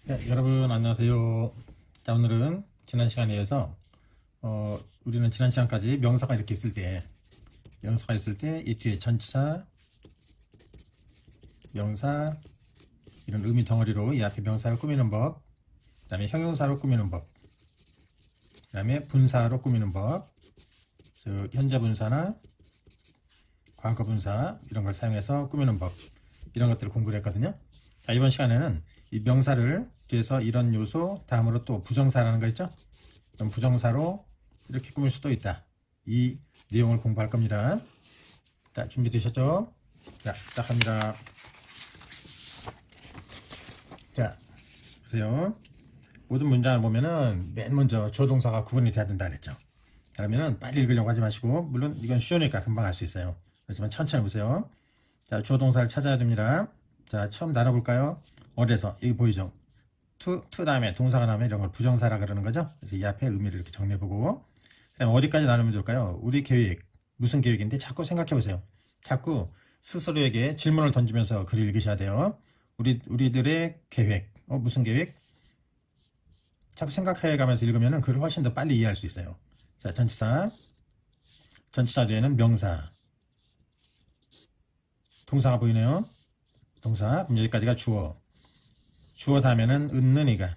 네, 여러분 안녕하세요. 자, 오늘은 지난 시간에 이어서 우리는 지난 시간까지 명사가 이렇게 있을 때 이 뒤에 전치사, 명사 이런 의미 덩어리로 이 앞에 명사를 꾸미는 법, 그 다음에 형용사로 꾸미는 법, 그 다음에 분사로 꾸미는 법, 즉 현재 분사나 과거 분사 이런 걸 사용해서 꾸미는 법, 이런 것들을 공부를 했거든요. 자, 이번 시간에는 이 명사를 뒤에서 이런 요소 다음으로 또 부정사라는 거 있죠. 그럼 부정사로 이렇게 꾸밀 수도 있다. 이 내용을 공부할 겁니다. 자, 준비되셨죠? 자, 시작합니다. 자, 보세요. 모든 문장을 보면은 맨 먼저 조동사가 구분이 돼야 된다 그랬죠. 그러면은 빨리 읽으려고 하지 마시고, 물론 이건 쉬우니까 금방 알 수 있어요. 그렇지만 천천히 보세요. 자, 조동사를 찾아야 됩니다. 자, 처음 나눠볼까요? 어디에서? 여기 보이죠? to 다음에 동사가 나오면 이런 걸 부정사라 그러는 거죠. 그래서 이 앞에 의미를 이렇게 정리해보고, 그 다음에 어디까지 나누면 될까요? 우리 계획, 무슨 계획인데 자꾸 생각해보세요. 자꾸 스스로에게 질문을 던지면서 글을 읽으셔야 돼요. 우리들의 계획, 무슨 계획? 자꾸 생각해가면서 읽으면 글을 훨씬 더 빨리 이해할 수 있어요. 자, 전치사 뒤에는 명사, 동사가 보이네요. 동사, 그럼 여기까지가 주어 다음에는 은는이가,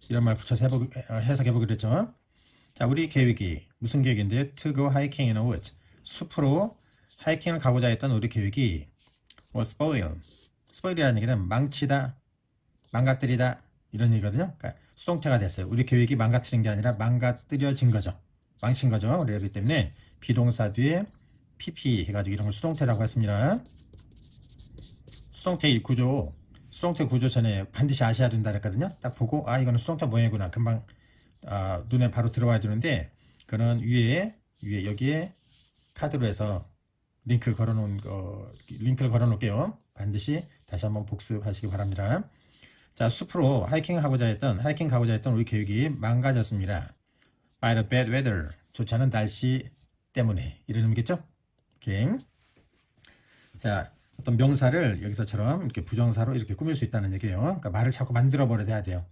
이런 말 붙여서 해석해보기로 했죠. 자, 우리 계획이 무슨 계획인데 to go hiking in a woods, 숲으로 하이킹을 가고자 했던 우리 계획이 spoil이라는 얘기는 망치다, 망가뜨리다 이런 얘기거든요. 그러니까 수동태가 됐어요. 우리 계획이 망가뜨린 게 아니라 망가뜨려진 거죠. 망친 거죠. 그렇기 때문에 비동사 뒤에 pp 해가지고 이런 걸 수동태라고 했습니다. 수동태 구조 전에 반드시 아셔야 된다 그랬거든요. 딱 보고 이거는 수동태 모양이구나 금방 눈에 바로 들어와야 되는데, 그는 위에 여기에 카드로 해서 링크를 걸어 놓을게요. 반드시 다시 한번 복습하시기 바랍니다. 자, 숲으로 하이킹 가고자 했던 우리 계획이 망가졌습니다. By the bad weather, 좋지 않은 날씨 때문에, 이런 의미겠죠? 오케이. 자, 어떤 명사를 여기서처럼 이렇게 부정사로 이렇게 꾸밀 수 있다는 얘기예요. 그러니까 말을 자꾸 만들어 버려야 돼요.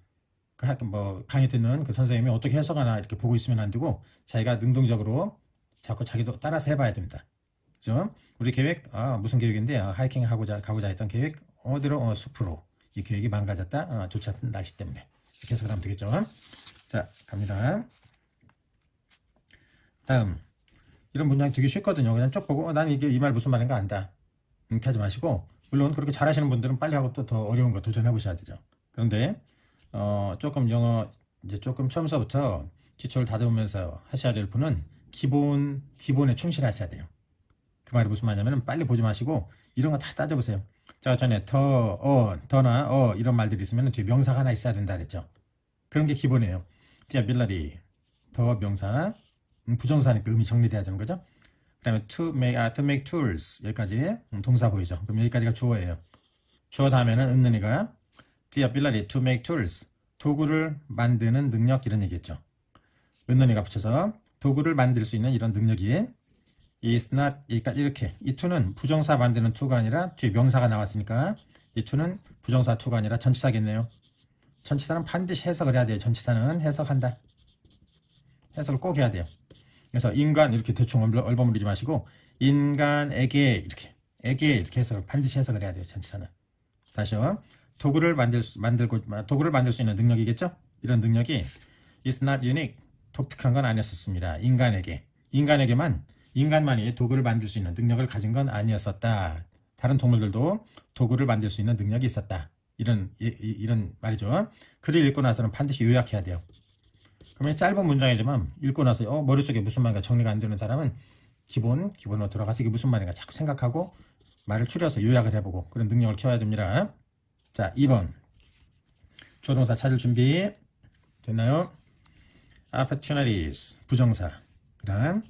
강의 듣는 그 선생님이 어떻게 해석하나 이렇게 보고 있으면 안 되고, 자기가 능동적으로 자꾸 자기도 따라서 해봐야 됩니다. 그죠? 우리 계획, 무슨 계획인데, 하이킹 가고자 했던 계획, 어디로? 숲으로. 이 계획이 망가졌다. 좋지 않은 날씨 때문에. 이렇게 해석을 하면 되겠죠? 자, 갑니다. 다음. 이런 문장이 되게 쉽거든요. 그냥 쭉 보고, 난 이 말 무슨 말인가 안다. 이렇게 하지 마시고, 물론 그렇게 잘하시는 분들은 빨리 하고 또 더 어려운 거 도전해 보셔야 되죠. 그런데 조금 영어 이제 조금 처음서부터 기초를 다듬으면서 하셔야 될 분은 기본에 충실하셔야 돼요. 그 말이 무슨 말이냐면 빨리 보지 마시고 이런 거 다 따져보세요. 제가 전에 더나 이런 말들이 있으면 뒤에 명사가 하나 있어야 된다 그랬죠. 그런 게 기본이에요. the ability, 더 명사, 부정사니까 의미 정리돼야 되는 거죠. 그 다음에 to make tools, 여기까지 동사 보이죠. 그럼 여기까지가 주어예요. 주어 다음에는 은는이가 the ability to make tools, 도구를 만드는 능력, 이런 얘기겠죠. 은는이가 붙여서 도구를 만들 수 있는 이런 능력이 is not, 이렇게 이 to는 부정사 만드는 to가 아니라 뒤에 명사가 나왔으니까 이 to는 부정사 to가 아니라 전치사겠네요. 전치사는 반드시 해석을 해야 돼요. 전치사는 해석한다. 해석을 꼭 해야 돼요. 그래서 인간 이렇게 대충 얼버무리지 마시고 인간에게 이렇게 해석을 반드시 해석을 해야 돼요. 전치사는. 다시요. 도구를 만들 수 있는 능력이겠죠? 이런 능력이 is not unique, 독특한 건 아니었습니다. 인간만이 도구를 만들 수 있는 능력을 가진 건 아니었었다. 다른 동물들도 도구를 만들 수 있는 능력이 있었다. 이런 말이죠. 글을 읽고 나서는 반드시 요약해야 돼요. 그러면 짧은 문장이지만 읽고 나서 머릿속에 무슨 말인가 정리가 안 되는 사람은 기본으로 들어가서 이게 무슨 말인가 자꾸 생각하고 말을 추려서 요약을 해보고 그런 능력을 키워야 됩니다. 자, 2번 조동사 찾을 준비 됐나요? opportunities, 부정사. 그 다음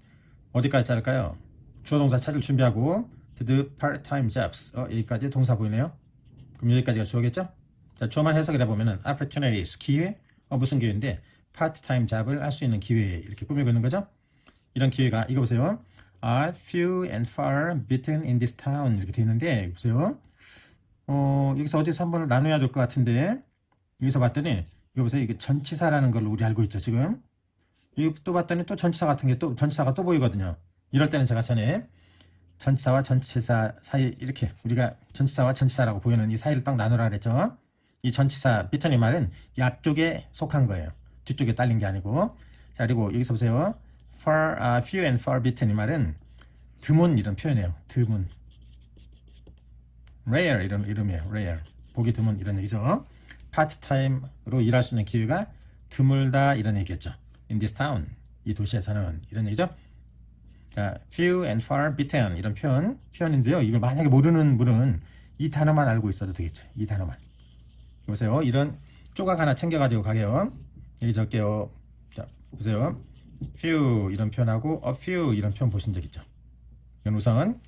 어디까지 자를까요? 주어동사 찾을 준비하고 to do part-time jobs, 여기까지 동사 보이네요. 그럼 여기까지가 주어겠죠? 자, 주어만 해석을 해보면은 opportunities, 기회, 무슨 기회인데 part-time job을 할 수 있는 기회, 이렇게 꾸미고 있는 거죠? 이런 기회가, 이거 보세요. are few and far between in this town, 이렇게 되어 있는데 보세요. 여기서 어디서 한 번을 나눠야 될 것 같은데, 여기서 봤더니, 이거 보세요. 이게 전치사라는 걸 우리 알고 있죠, 지금. 여기 또 봤더니 또 전치사 같은 게 전치사가 또 보이거든요. 이럴 때는 제가 전에 전치사와 전치사 사이, 이렇게 우리가 전치사와 전치사라고 보이는 이 사이를 딱 나누라 그랬죠. 이 전치사, 비트니 말은 이 앞쪽에 속한 거예요. 뒤쪽에 딸린 게 아니고. 자, 그리고 여기서 보세요. few and far 비트니 말은 드문 이런 표현이에요. 드문. rare 이런 이름이에요. rare. 보기 드문 이런 얘기죠. 파트타임으로 일할 수 있는 기회가 드물다 이런 얘기겠죠. in this town. 이 도시에서는 이런 얘기죠. 자, few and far between 이런 표현인데요. 이걸 만약에 모르는 분은 이 단어만 알고 있어도 되겠죠. 이 단어만. 보세요. 이런 조각 하나 챙겨가지고 가게요. 여기 적게요. 자, 보세요. few 이런 표현하고 a few 이런 표현 보신 적 있죠. 이건 우선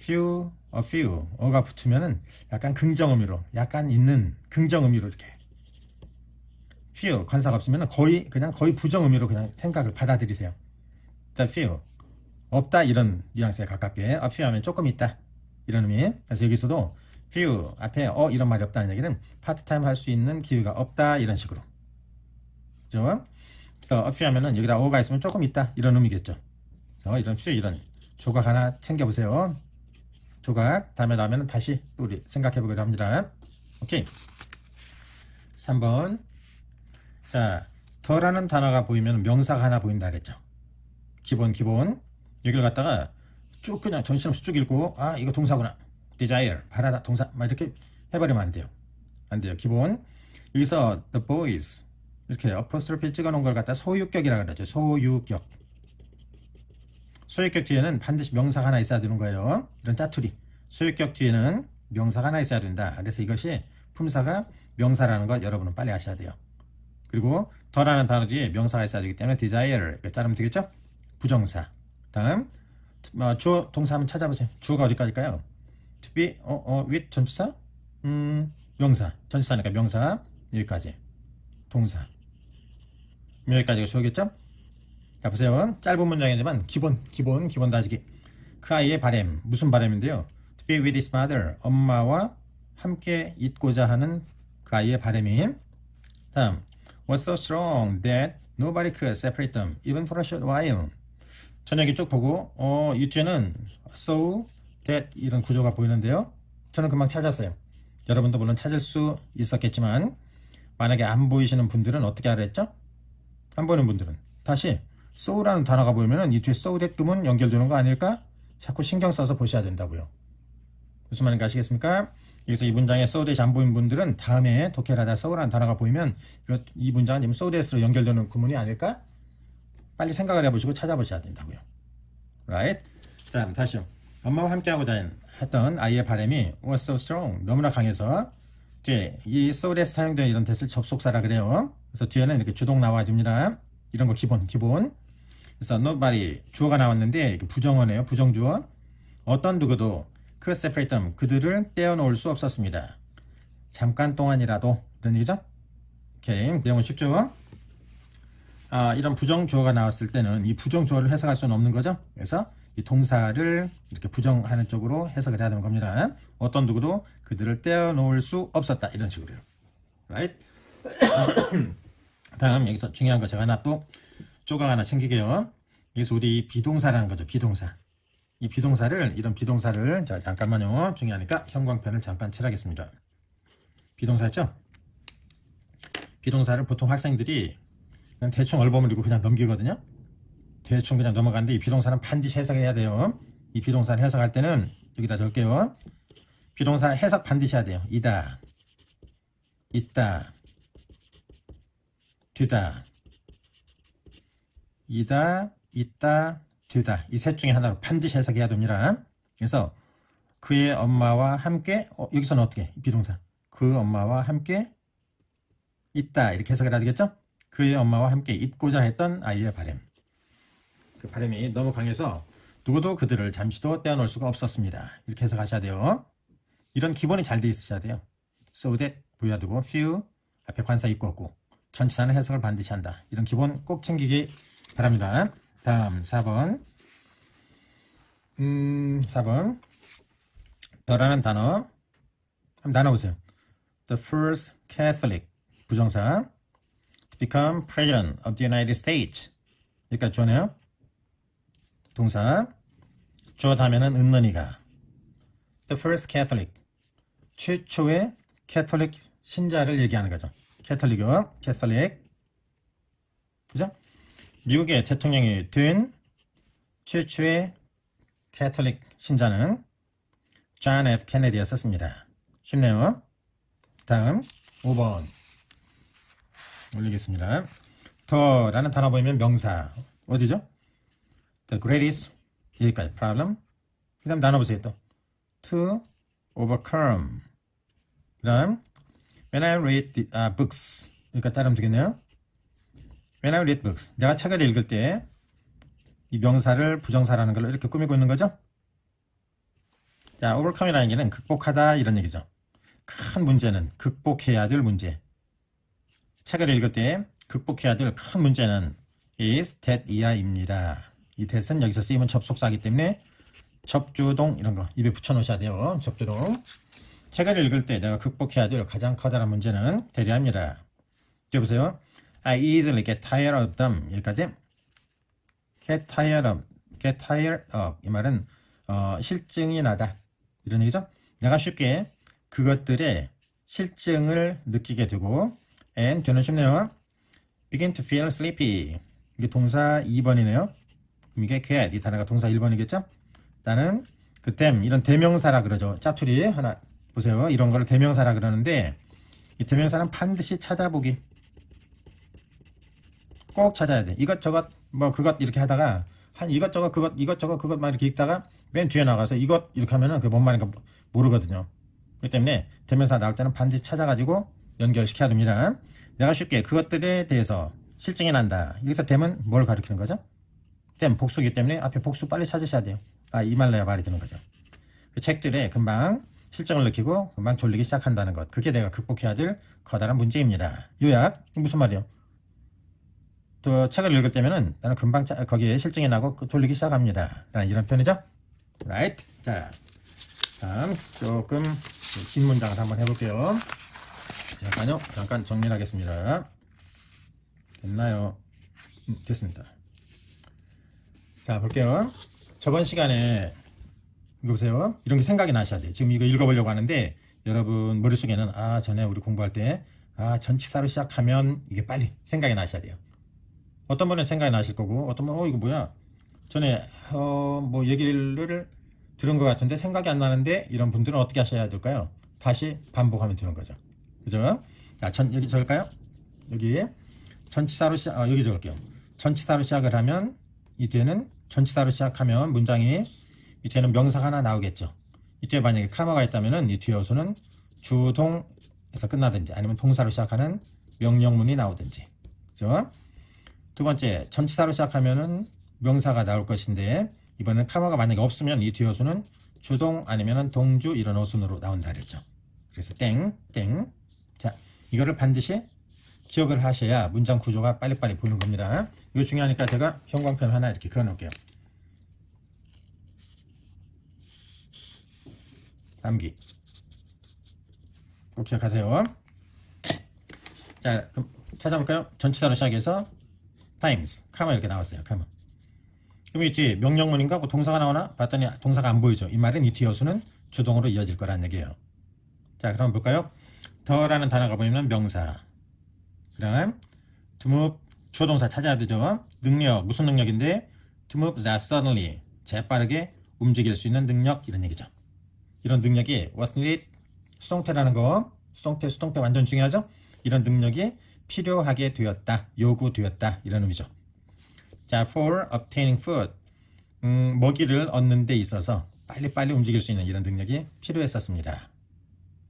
few, a few 어가 붙으면은 약간 긍정의미로, 약간 있는 긍정의미로 이렇게 few 관사가 없으면은 거의 부정의미로 그냥 생각을 받아들이세요. the few 없다 이런 뉘앙스에 가깝게 a few 하면 조금 있다 이런 의미. 그래서 여기서도 few 앞에 이런 말이 없다는 얘기는 파트타임 할 수 있는 기회가 없다 이런 식으로. 그죠? 그래서 a few 하면은 여기다 어가 있으면 조금 있다 이런 의미겠죠. 그래서 이런 few 이런 조각 하나 챙겨보세요. 조각 다음에 나오면 다시 또 우리 생각해 보기로 합니다. 오케이. 3번. 자, 더라는 단어가 보이면 명사가 하나 보인다 그랬죠. 기본 여기를 갖다가 쭉 그냥 정신없이 쭉 읽고 이거 동사구나. desire 바라다 동사 막 이렇게 해버리면 안 돼요. 안 돼요. 기본 여기서 the boys 이렇게 어퍼스트로피 찍어놓은 걸 갖다 소유격이라고 그러죠. 소유격 뒤에는 반드시 명사가 하나 있어야 되는 거예요. 이런 짜투리 소유격 뒤에는 명사가 하나 있어야 된다. 그래서 이것이 품사가 명사라는 것 여러분은 빨리 아셔야 돼요. 그리고 더라는 단어 뒤에 명사가 있어야 되기 때문에 desire 이렇게 자르면 되겠죠. 부정사. 다음 주어 동사 한번 찾아보세요. 주어가 어디까지일까요? to be with 전치사 명사 전치사니까 명사 여기까지 동사 여기까지가 주어겠죠. 자 보세요. 짧은 문장이지만 기본 다지기. 그 아이의 바람 무슨 바람인데요. to be with his mother 엄마와 함께 있고자 하는 그 아이의 바람이. 다음 was so strong that nobody could separate them even for a short while. 저녁에 쭉 보고 이 뒤에는 so that 이런 구조가 보이는데요. 저는 금방 찾았어요. 여러분도 물론 찾을 수 있었겠지만 만약에 안 보이시는 분들은 어떻게 하라 했죠? 안 보이는 분들은 다시 so라는 단어가 보이면 이 뒤에 so that 끔은 연결되는 거 아닐까? 자꾸 신경 써서 보셔야 된다고요. 무슨 말인지 아시겠습니까? 여기서 이 문장에 so that이 안 보이는 분들은 다음에 독해하다 so라는 단어가 보이면 이 문장은 지금 so that으로 연결되는 구문이 아닐까? 빨리 생각을 해보시고 찾아보셔야 된다고요. Right? 자, 다시요. 엄마와 함께하고자 했던 아이의 바람이 was so strong. 너무나 강해서 뒤에 이 so that 사용되는 이런 that을 접속사라 그래요. 그래서 뒤에는 이렇게 주동 나와야 됩니다. 이런 거 기본. 그래서 nobody 주어가 나왔는데 이게 부정어네요. 부정주어. 어떤 누구도 could separate them 그들을 떼어놓을 수 없었습니다. 잠깐 동안이라도 이런 얘기죠. 오케이. 내용은 쉽죠? 이런 부정주어가 나왔을 때는 이 부정주어를 해석할 수는 없는 거죠. 그래서 이 동사를 이렇게 부정하는 쪽으로 해석을 해야 되는 겁니다. 어떤 누구도 그들을 떼어놓을 수 없었다. 이런 식으로요. Right? 다음 여기서 중요한 거 제가 하나 또 조각 하나 챙기게요. 여기서 우리 비동사라는 거죠. 비동사. 이런 비동사를 자 잠깐만요. 중요하니까 형광펜을 잠깐 칠하겠습니다. 비동사였죠? 비동사를 보통 학생들이 그냥 대충 얼버무리고 그냥 넘기거든요. 대충 그냥 넘어가는데 이 비동사는 반드시 해석해야 돼요. 이 비동사를 해석할 때는 여기다 적을게요. 비동사 해석 반드시 해야 돼요. 이다, 있다, 되다, 이다, 있다, 되다. 이 셋 중에 하나로 반드시 해석해야 됩니다. 그래서 그의 엄마와 함께 여기서는 어떻게? 비동사 그 엄마와 함께 있다 이렇게 해석을 해야 되겠죠? 그의 엄마와 함께 있고자 했던 아이의 바람. 그 바람이 너무 강해서 누구도 그들을 잠시도 떼어놓을 수가 없었습니다. 이렇게 해석하셔야 돼요. 이런 기본이 잘 돼 있으셔야 돼요. so that 보여야 되고 few 앞에 관사 있고 없고 전치사는 해석을 반드시 한다. 이런 기본 꼭 챙기기 바랍니다. 다음 4번 4번 더라는 단어 한번 나눠보세요. The first Catholic 부정사 to become president of the United States. 여기까지 주어네요. 동사 주어 다음에는 은는이가 The first Catholic 최초의 캐톨릭 신자를 얘기하는 거죠. 캐톨릭이요. 캐톨릭. 그죠? 미국의 대통령이 된 최초의 캐톨릭 신자는 존 F. 케네디였었습니다. 쉽네요. 다음 5번 올리겠습니다. 더라는 단어 보이면 명사 어디죠? The greatest 여기까지 problem. 그 다음 나눠보세요. 또 to overcome. 그 다음 when I read the, books 여기까지 따르면 되겠네요. When I read books 내가 책을 읽을 때 이 명사를 부정사라는 걸로 이렇게 꾸미고 있는 거죠. 자, overcome이라는 얘기는 극복하다 이런 얘기죠. 큰 문제는 극복해야 될 문제. 책을 읽을 때 극복해야 될 큰 문제는 is that 이하입니다. 이 that은 여기서 쓰이면 접속사이기 때문에 접주동 이런 거 입에 붙여 놓으셔야 돼요. 접주동. 책을 읽을 때 내가 극복해야 될 가장 커다란 문제는 대리합니다. 여보세요. I easily get tired of them. 여기까지. get tired of. 이 말은 실증이 나다. 이런 얘기죠. 내가 쉽게 그것들의 실증을 느끼게 되고 and 되는 쉽네요. begin to feel sleepy. 이게 동사 2번이네요. 그럼 이게 get 이 단어가 동사 1번이겠죠. 나는 그 them 이런 대명사라 그러죠. 짜투리 하나 보세요. 이런 거를 대명사라 그러는데 이 대명사는 반드시 찾아보기. 꼭 찾아야 돼. 이것저것 뭐 그것 이렇게 하다가 한 이것저것 그것 막 이렇게 읽다가 맨 뒤에 나가서 이것 이렇게 하면은 그게 뭔 말인가 모르거든요. 그렇기 때문에 대명사 나올 때는 반드시 찾아가지고 연결시켜야 됩니다. 내가 쉽게 그것들에 대해서 실증이 난다. 여기서 them은 뭘 가리키는 거죠? them 복수이기 때문에 앞에 복수 빨리 찾으셔야 돼요. 이 말 내가 말이 되는 거죠. 그 책들에 금방 실증을 느끼고 금방 졸리기 시작한다는 것. 그게 내가 극복해야 될 커다란 문제입니다. 요약 무슨 말이에요? 또 책을 읽을 때면은 나는 금방 거기에 실증이 나고 졸리기 시작합니다. 라는 이런 표현이죠. right. 자, 다음 조금 긴 문장을 한번 해볼게요. 잠깐 정리를 하겠습니다. 됐나요? 됐습니다. 자, 볼게요. 저번 시간에 이거 보세요. 이런 게 생각이 나셔야 돼요. 지금 이거 읽어보려고 하는데 여러분 머릿속에는 전에 우리 공부할 때 전치사로 시작하면 이게 빨리 생각이 나셔야 돼요. 어떤 분은 생각이 나실 거고 어떤 분은 이거 뭐야 전에 뭐 얘기를 들은 것 같은데 생각이 안 나는데 이런 분들은 어떻게 하셔야 될까요? 다시 반복하면 되는 거죠. 그죠? 자, 여기 적을까요? 여기 전치사로 여기 적을게요. 전치사로 시작을 하면 이 뒤에는 전치사로 시작하면 문장이 이 뒤에는 명사가 하나 나오겠죠. 이 뒤에 만약에 카마가 있다면은 이 뒤에 요소는 주동에서 끝나든지 아니면 동사로 시작하는 명령문이 나오든지. 그죠? 두 번째, 전치사로 시작하면은 명사가 나올 것인데 이번에는 카마가 만약에 없으면 이 뒤에 요소는 주동 아니면은 동주 이런 어순으로 나온다 그랬죠. 그래서 땡. 자, 이거를 반드시 기억을 하셔야 문장 구조가 빨리빨리 보이는 겁니다. 이거 중요하니까 제가 형광펜 하나 이렇게 그어 놓을게요. 암기 꼭 기억하세요. 자, 그럼 찾아볼까요? 전치사로 시작해서 times, 카마 이렇게 나왔어요. 카마. 그럼 이 뒤에 명령문인가? 하고 동사가 나오나? 봤더니 동사가 안 보이죠. 이 말은 이 뒤에 요소는 주동으로 이어질 거란 얘기예요. 자, 그럼 볼까요? 더라는 단어가 보이면 명사. 그 다음 to move, 주어동사 찾아야 되죠. 능력, 무슨 능력인데? to move that suddenly, 재빠르게 움직일 수 있는 능력 이런 얘기죠. 이런 능력이 was needed, 수동태라는 거, 수동태 완전 중요하죠. 이런 능력이 필요하게 되었다, 요구되었다 이런 의미죠. 자, for obtaining food, 먹이를 얻는 데 있어서 빨리빨리 움직일 수 있는 이런 능력이 필요했었습니다.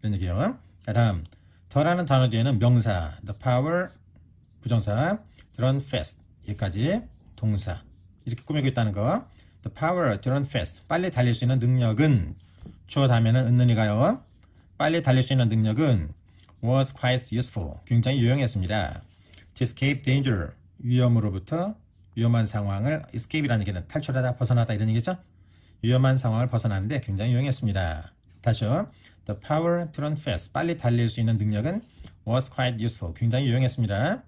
이런 얘기예요. 자, 다음 더라는 단어 뒤에는 명사, the power, 부정사, to run fast, 여기까지 동사 이렇게 꾸미고 있다는 거. the power to run fast, 빨리 달릴 수 있는 능력은 주어 다음에는 은는이가요. 빨리 달릴 수 있는 능력은 was quite useful, 굉장히 유용했습니다. to escape danger, 위험으로부터 위험한 상황을, escape이라는 얘기는 탈출하다, 벗어나다 이런 얘기죠. 위험한 상황을 벗어나는데 굉장히 유용했습니다. 다시요. The power to run fast. 빨리 달릴 수 있는 능력은 was quite useful. 굉장히 유용했습니다.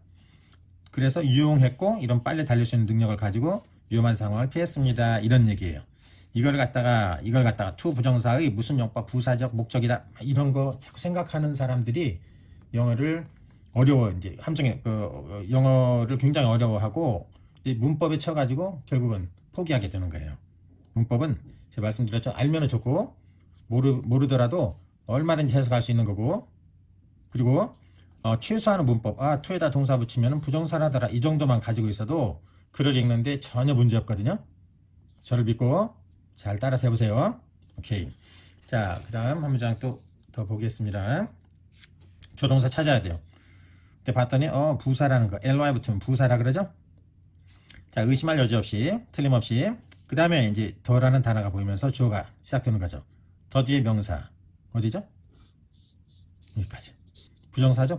그래서 유용했고 이런 빨리 달릴 수 있는 능력을 가지고 위험한 상황을 피했습니다. 이런 얘기예요. 이걸 갖다가 to 부정사의 무슨 용법, 부사적, 목적이다 이런 거 자꾸 생각하는 사람들이 영어를 이제 함정에 영어를 굉장히 어려워하고 문법에 쳐가지고 결국은 포기하게 되는 거예요. 문법은 제가 말씀드렸죠. 알면은 좋고 모르더라도 얼마든지 해석할 수 있는 거고, 그리고 최소한의 문법, to에다 동사 붙이면 부정사라더라 이 정도만 가지고 있어도 글을 읽는데 전혀 문제 없거든요. 저를 믿고 잘 따라서 해보세요. 오케이. 자, 그 다음 한 문장 또 더 보겠습니다. 조동사 찾아야 돼요. 그때 봤더니 부사라는 거 ly 붙으면 부사라 그러죠. 자, 의심할 여지 없이 틀림없이 그 다음에 이제 더라는 단어가 보이면서 주어가 시작되는 거죠. 더 뒤에 명사 어디죠? 여기까지. 부정사죠.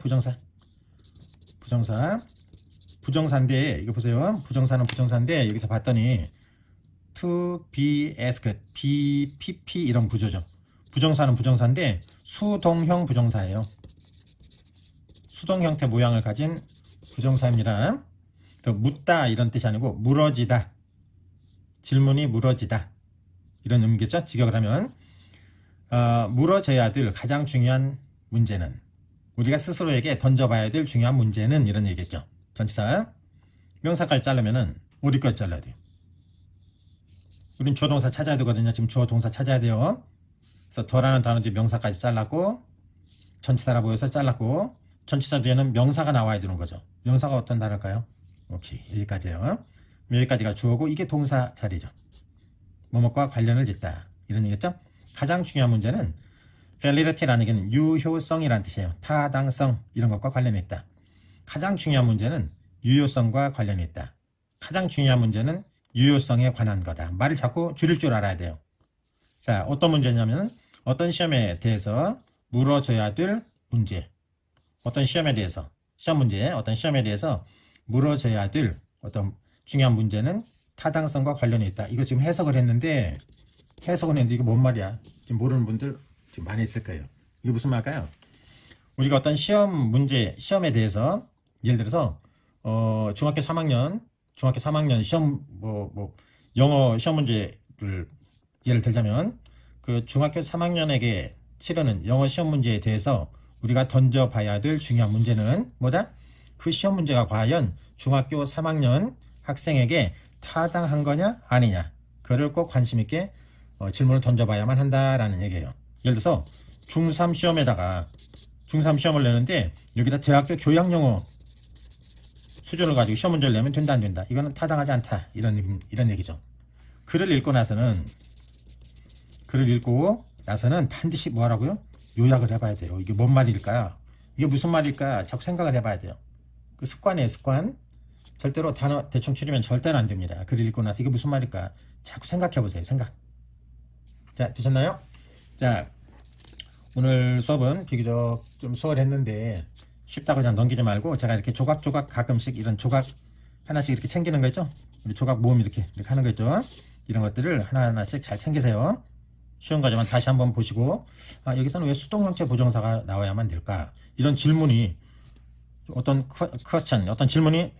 부정사인데 이거 보세요. 부정사는 부정사인데 여기서 봤더니 to be asked, be, pp 이런 구조죠. 부정사는 부정사인데 수동형 부정사예요. 수동 형태 모양을 가진 부정사입니다. 또 묻다 이런 뜻이 아니고 물어지다. 질문이 물어지다. 이런 의미겠죠. 직역을 하면 물어져야 될 가장 중요한 문제는, 우리가 스스로에게 던져봐야 될 중요한 문제는 이런 얘기겠죠. 전치사 명사까지 자르면은 어디까지 잘라야 돼요? 우린 주어 동사 찾아야 되거든요. 지금 주어 동사 찾아야 돼요. 그래서 더라는 단어 뒤에 명사까지 잘랐고 전치사라 보여서 잘랐고 전치사 뒤에는 명사가 나와야 되는 거죠. 명사가 어떤 단어일까요? 오케이, 여기까지요. 여기까지가 주어고 이게 동사 자리죠. 뭐뭐과 관련을 짓다 이런 얘기겠죠. 가장 중요한 문제는 validity라는 게 유효성이라는 뜻이에요. 타당성 이런 것과 관련이 있다. 가장 중요한 문제는 유효성과 관련이 있다. 가장 중요한 문제는 유효성에 관한 거다. 말을 자꾸 줄일 줄 알아야 돼요. 자, 어떤 문제냐면 어떤 시험에 대해서 물어줘야 될 문제, 어떤 시험에 대해서 어떤 시험에 대해서 물어줘야 될 어떤 중요한 문제는 타당성과 관련이 있다. 이거 지금 해석을 했는데 이거 뭔 말이야? 지금 모르는 분들 지금 많이 있을 거예요. 이게 무슨 말일까요? 우리가 어떤 시험에 대해서 예를 들어서 중학교 3학년 시험 영어 시험 문제를 예를 들자면 그 중학교 3학년에게 치르는 영어 시험 문제에 대해서 우리가 던져봐야 될 중요한 문제는 뭐다? 그 시험 문제가 과연 중학교 3학년 학생에게 타당한 거냐 아니냐, 그를 꼭 관심 있게 질문을 던져봐야만 한다라는 얘기예요. 예를 들어서 중3 시험을 내는데 여기다 대학교 교양영어 수준을 가지고 시험 문제를 내면 된다 안 된다, 이거는 타당하지 않다 이런 얘기죠. 글을 읽고 나서는 반드시 뭐 하라고요? 요약을 해봐야 돼요. 이게 뭔 말일까? 이게 무슨 말일까? 자꾸 생각을 해봐야 돼요. 그 습관이에요, 습관. 절대로 단어 대충 추리면 절대로 안 됩니다. 글을 읽고 나서 이게 무슨 말일까? 자꾸 생각해보세요. 생각. 자, 되셨나요? 자, 오늘 수업은 비교적 좀 수월했는데 쉽다고 그냥 넘기지 말고 제가 이렇게 조각조각 가끔씩 이런 조각 하나씩 이렇게 챙기는 거 있죠? 우리 조각 모음 이렇게 하는 거 있죠? 이런 것들을 하나하나씩 잘 챙기세요. 쉬운 거지만 다시 한번 보시고, 여기서는 왜 수동 형태 부정사가 나와야만 될까? 이런 질문이 어떤 question, 어떤 질문이라는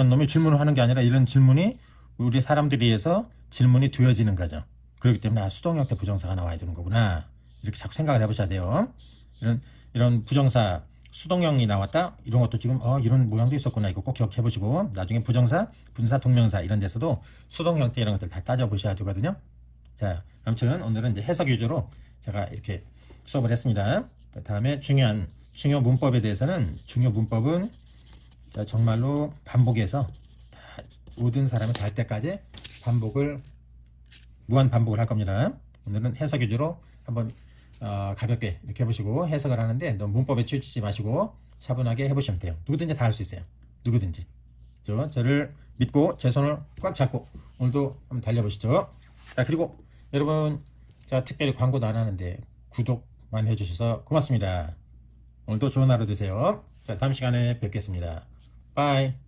놈이 질문을 하는 게 아니라 이런 질문이 우리 사람들에 의해서 질문이 되어지는 거죠. 그렇기 때문에 수동 형태 부정사가 나와야 되는 거구나. 이렇게 자꾸 생각을 해보셔야 돼요. 이런 부정사 수동형이 나왔다. 이런 것도 지금 이런 모양도 있었구나. 이거 꼭 기억해 보시고 나중에 부정사, 분사, 동명사 이런 데서도 수동 형태 이런 것들 다 따져 보셔야 되거든요. 자, 아무튼 오늘은 이제 해석 위주로 제가 이렇게 수업을 했습니다. 그 다음에 중요 문법에 대해서는 중요 문법은 정말로 반복해서 모든 사람이 다 할 때까지 무한 반복을 할 겁니다. 오늘은 해석 위주로 한번 가볍게 이렇게 해보시고 해석을 하는데 너무 문법에 치우치지 마시고 차분하게 해보시면 돼요. 누구든지 다 할 수 있어요. 누구든지. 저를 믿고 제 손을 꽉 잡고 오늘도 한번 달려보시죠. 자, 그리고 여러분 제가 특별히 광고도 안 하는데 구독만 해주셔서 고맙습니다. 오늘도 좋은 하루 되세요. 자, 다음 시간에 뵙겠습니다. 바이.